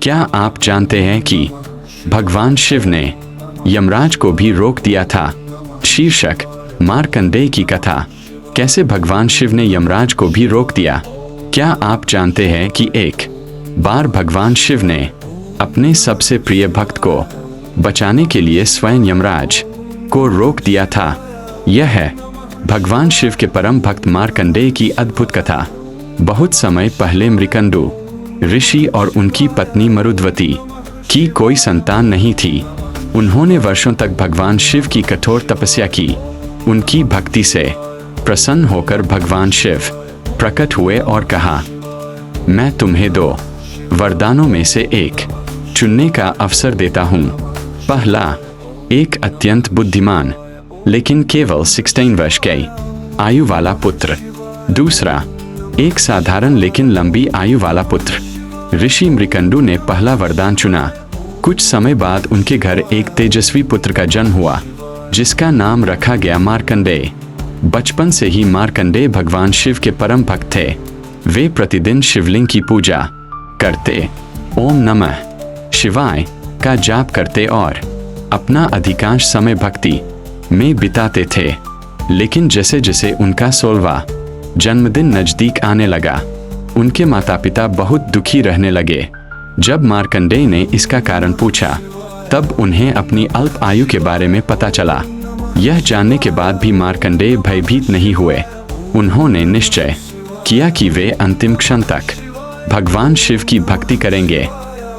क्या आप जानते हैं कि भगवान शिव ने यमराज को भी रोक दिया था? शीर्षक मार्कंडेय की कथा। कैसे भगवान शिव ने यमराज को भी रोक दिया? क्या आप जानते हैं कि एक बार भगवान शिव ने अपने सबसे प्रिय भक्त को बचाने के लिए स्वयं यमराज को रोक दिया था? यह है भगवान शिव के परम भक्त मार्कंडेय की अद्भुत कथा। बहुत समय पहले मृकंडु ऋषि और उनकी पत्नी मरुद्वती की कोई संतान नहीं थी। उन्होंने वर्षों तक भगवान शिव की कठोर तपस्या की। उनकी भक्ति से प्रसन्न होकर भगवान शिव प्रकट हुए और कहा, मैं तुम्हें 2 वरदानों में से एक चुनने का अवसर देता हूँ। पहला, एक अत्यंत बुद्धिमान लेकिन केवल 16 वर्ष की आयु वाला पुत्र। दूसरा, एक साधारण लेकिन लंबी आयु वाला पुत्र। ऋषि मृकंडु ने पहला वरदान चुना। कुछ समय बाद उनके घर एक तेजस्वी पुत्र का जन्म हुआ जिसका नाम रखा गया मार्कंडेय। बचपन से ही मार्कंडेय भगवान शिव के परम भक्त थे। वे प्रतिदिन शिवलिंग की पूजा करते, ओम नमः शिवाय का जाप करते और अपना अधिकांश समय भक्ति में बिताते थे। लेकिन जैसे जैसे उनका 16वां जन्मदिन नजदीक आने लगा, उनके माता पिता बहुत दुखी रहने लगे। जब मार्कंडेय ने इसका कारण पूछा, तब उन्हें अपनी अल्प आयु के बारे में पता चला। यह जानने के बाद भी मार्कंडेय भयभीत नहीं हुए। उन्होंने निश्चय किया कि वे अंतिम क्षण तक भगवान शिव की भक्ति करेंगे।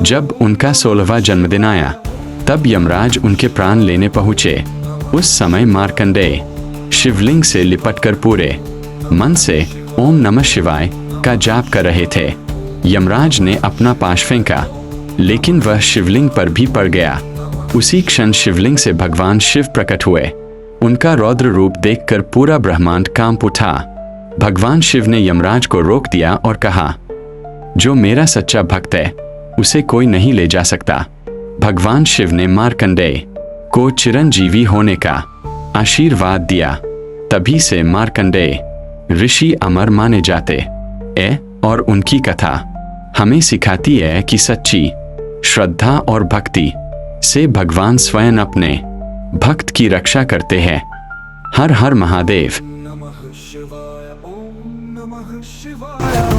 जब उनका 16वां जन्मदिन आया, तब यमराज उनके प्राण लेने पहुंचे। उस समय मार्कंडेय शिवलिंग से लिपटकर पूरे मन से ओम नमः शिवाय का जाप कर रहे थे। यमराज ने अपना पाश फेंका, लेकिन वह शिवलिंग पर भी पड़ गया। उसी क्षण शिवलिंग से भगवान शिव प्रकट हुए। उनका रौद्र रूप देखकर पूरा ब्रह्मांड कांप उठा। भगवान शिव ने यमराज को रोक दिया और कहा, जो मेरा सच्चा भक्त है उसे कोई नहीं ले जा सकता। भगवान शिव ने मार्कंडेय को चिरंजीवी होने का आशीर्वाद दिया। तभी से मार्कंडेय ऋषि अमर माने जाते और उनकी कथा हमें सिखाती है कि सच्ची श्रद्धा और भक्ति से भगवान स्वयं अपने भक्त की रक्षा करते हैं। हर हर महादेव। नमः शिवाय, ओम नमः शिवाय।